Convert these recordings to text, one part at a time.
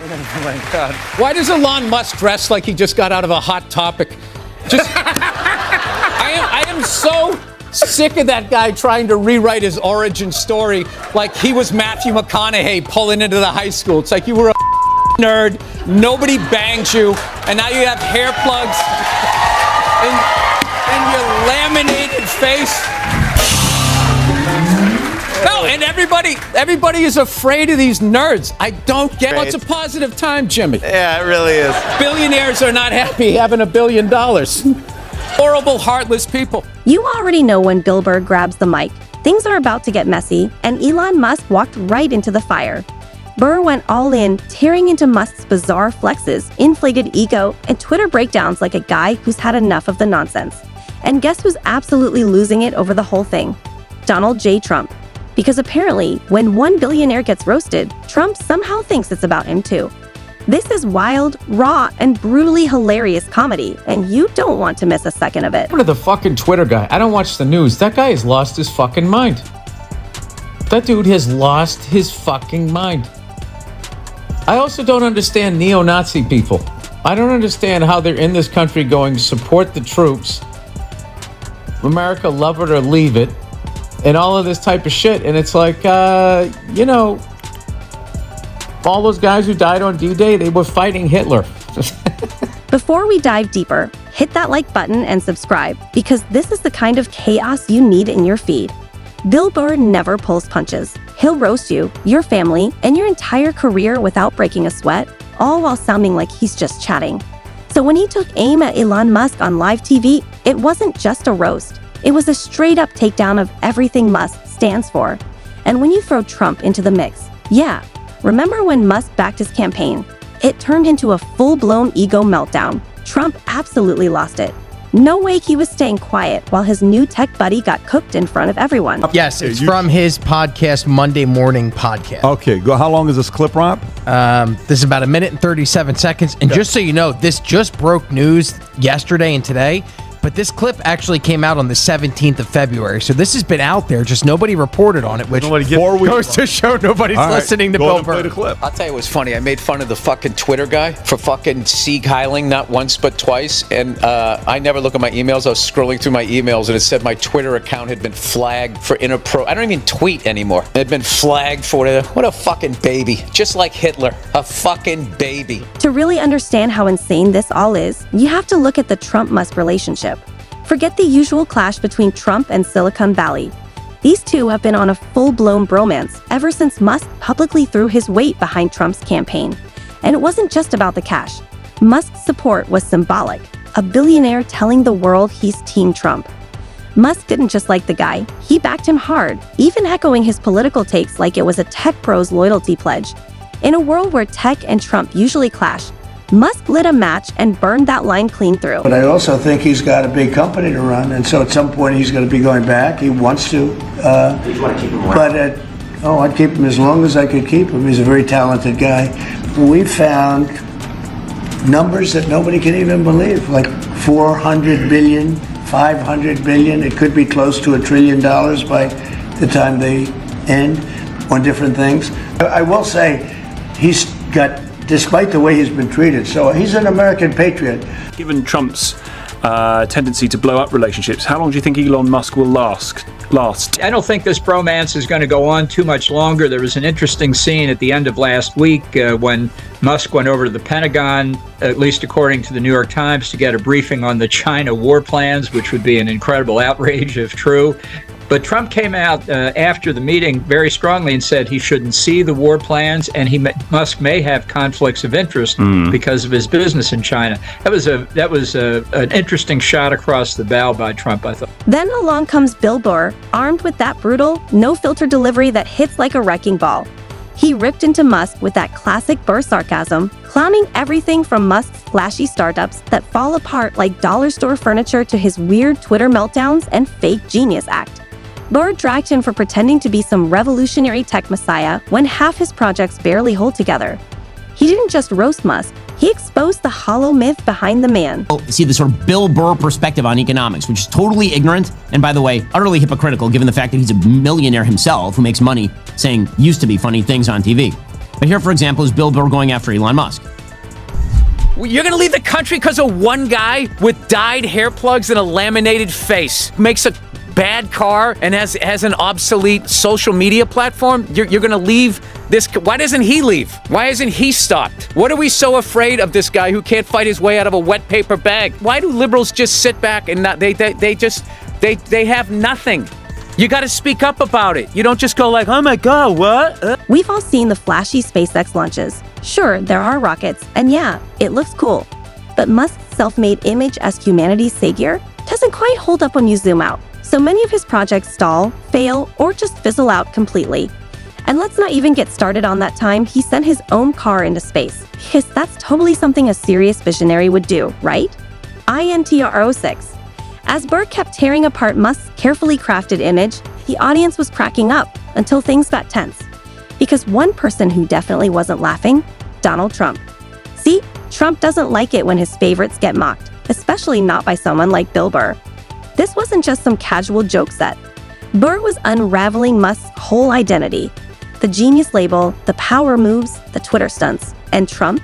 Oh my God. Why does Elon Musk dress like he just got out of a Hot Topic? Just, I am so sick of that guy trying to rewrite his origin story like he was Matthew McConaughey pulling into the high school. It's like you were a nerd, nobody banged you, and now you have hair plugs in your laminated face. No, and everybody is afraid of these nerds. I don't get it. Well, it's a positive time, Jimmy. Yeah, it really is. Billionaires are not happy having $1 billion. Horrible, heartless people. You already know when Bill Burr grabs the mic, things are about to get messy, and Elon Musk walked right into the fire. Burr went all in, tearing into Musk's bizarre flexes, inflated ego, and Twitter breakdowns like a guy who's had enough of the nonsense. And guess who's absolutely losing it over the whole thing? Donald J. Trump. Because apparently, when one billionaire gets roasted, Trump somehow thinks it's about him too. This is wild, raw, and brutally hilarious comedy, and you don't want to miss a second of it. What the fucking Twitter guy? I don't watch the news. That guy has lost his fucking mind. That dude has lost his fucking mind. I also don't understand neo-Nazi people. I don't understand how they're in this country going, support the troops, America, love it or leave it, and all of this type of shit. And it's like, you know, all those guys who died on D-Day, they were fighting Hitler. Before we dive deeper, hit that like button and subscribe, because this is the kind of chaos you need in your feed. Bill Burr never pulls punches. He'll roast you, your family, and your entire career without breaking a sweat, all while sounding like he's just chatting. So when he took aim at Elon Musk on live TV, it wasn't just a roast. It was a straight-up takedown of everything Musk stands for. And when you throw Trump into the mix, yeah, remember when Musk backed his campaign? It turned into a full-blown ego meltdown. Trump absolutely lost it. No way he was staying quiet while his new tech buddy got cooked in front of everyone. Yes, it's from his podcast, Monday Morning Podcast. Okay, go. How long is this clip, Rob? This is about 1 minute and 37 seconds. And just so you know, this just broke news yesterday and today. But this clip actually came out on the 17th of February. So this has been out there, just nobody reported on it, which goes to show nobody's listening to Bill Burr. I'll tell you what's funny. I made fun of the fucking Twitter guy for fucking Sieg Heiling not once but twice. And I never look at my emails. I was scrolling through my emails and it said my Twitter account had been flagged for I don't even tweet anymore. It had been flagged for whatever. What a fucking baby. Just like Hitler. A fucking baby. To really understand how insane this all is, you have to look at the Trump-Musk relationship. Forget the usual clash between Trump and Silicon Valley. These two have been on a full-blown bromance ever since Musk publicly threw his weight behind Trump's campaign. And it wasn't just about the cash. Musk's support was symbolic, a billionaire telling the world he's Team Trump. Musk didn't just like the guy, he backed him hard, even echoing his political takes like it was a tech pro's loyalty pledge. In a world where tech and Trump usually clash, Musk lit a match and burned that line clean through. But I also think he's got a big company to run, and so at some point he's going to be going back. He wants to. You want to keep him around? But I'd keep him as long as I could keep him. He's a very talented guy. We found numbers that nobody can even believe, like 400 billion, 500 billion. It could be close to $1 trillion by the time they end on different things. I will say he's got, despite the way he's been treated. So he's an American patriot. Given Trump's tendency to blow up relationships, how long do you think Elon Musk will last? I don't think this bromance is going to go on too much longer. There was an interesting scene at the end of last week when Musk went over to the Pentagon, at least according to the New York Times, to get a briefing on the China war plans, which would be an incredible outrage if true. But Trump came out after the meeting very strongly and said he shouldn't see the war plans, and Musk may have conflicts of interest because of his business in China. That was an interesting shot across the bow by Trump, I thought. Then along comes Bill Burr, armed with that brutal, no-filter delivery that hits like a wrecking ball. He ripped into Musk with that classic Burr sarcasm, clowning everything from Musk's flashy startups that fall apart like dollar store furniture to his weird Twitter meltdowns and fake genius act. Burr dragged him for pretending to be some revolutionary tech messiah when half his projects barely hold together. He didn't just roast Musk, he exposed the hollow myth behind the man. See the sort of Bill Burr perspective on economics, which is totally ignorant, and by the way, utterly hypocritical given the fact that he's a millionaire himself who makes money saying used to be funny things on TV. Here, for example, is Bill Burr going after Elon Musk. You're gonna leave the country because of one guy with dyed hair plugs and a laminated face who makes a bad car and has an obsolete social media platform? You're gonna leave this? Why doesn't he leave? Why isn't he stopped? What are we so afraid of this guy who can't fight his way out of a wet paper bag? Why do liberals just sit back and not? They have nothing. You got to speak up about it. You don't just go like, oh my God, what? We've all seen the flashy SpaceX launches. Sure, there are rockets, and yeah, it looks cool. But Musk's self-made image as humanity's savior doesn't quite hold up when you zoom out. So many of his projects stall, fail, or just fizzle out completely. And let's not even get started on that time he sent his own car into space, because that's totally something a serious visionary would do, right? INTRO 6. As Burr kept tearing apart Musk's carefully crafted image, the audience was cracking up until things got tense. Because one person who definitely wasn't laughing, Donald Trump. See, Trump doesn't like it when his favorites get mocked, especially not by someone like Bill Burr. This wasn't just some casual joke set. Burr was unraveling Musk's whole identity. The genius label, the power moves, the Twitter stunts. And Trump?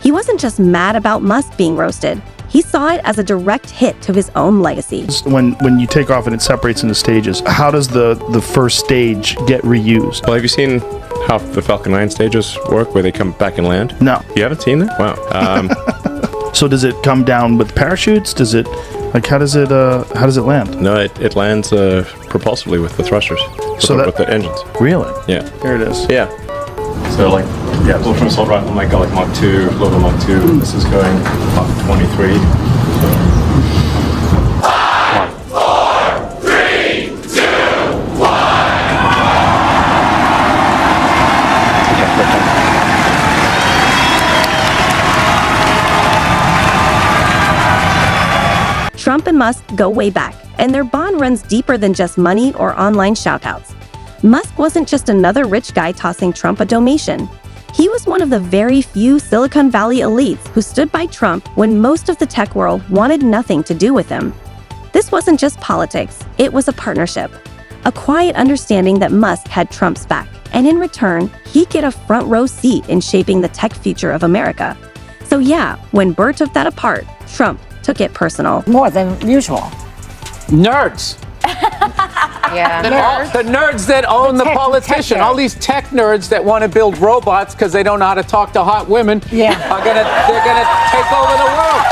He wasn't just mad about Musk being roasted. He saw it as a direct hit to his own legacy. When you take off and it separates into stages, how does the first stage get reused? Well, have you seen how the Falcon 9 stages work, where they come back and land? No. You haven't seen that? Wow. So does it come down with parachutes? Does it, like, how does it land? No, it lands propulsively with the thrusters, with the engines. Really? Yeah. There it is. Yeah. So blow from assault rifle might go like Mach 2, global Mach 2. This is going Mach 23. Trump and Musk go way back, and their bond runs deeper than just money or online shoutouts. Musk wasn't just another rich guy tossing Trump a donation. He was one of the very few Silicon Valley elites who stood by Trump when most of the tech world wanted nothing to do with him. This wasn't just politics, it was a partnership. A quiet understanding that Musk had Trump's back, and in return, he'd get a front row seat in shaping the tech future of America. So yeah, when Burr took that apart, Trump took it personal. More than usual. Nerds. Yeah. The nerds that own the politician. All these tech nerds that want to build robots because they don't know how to talk to hot women. Yeah. They're gonna take over the world.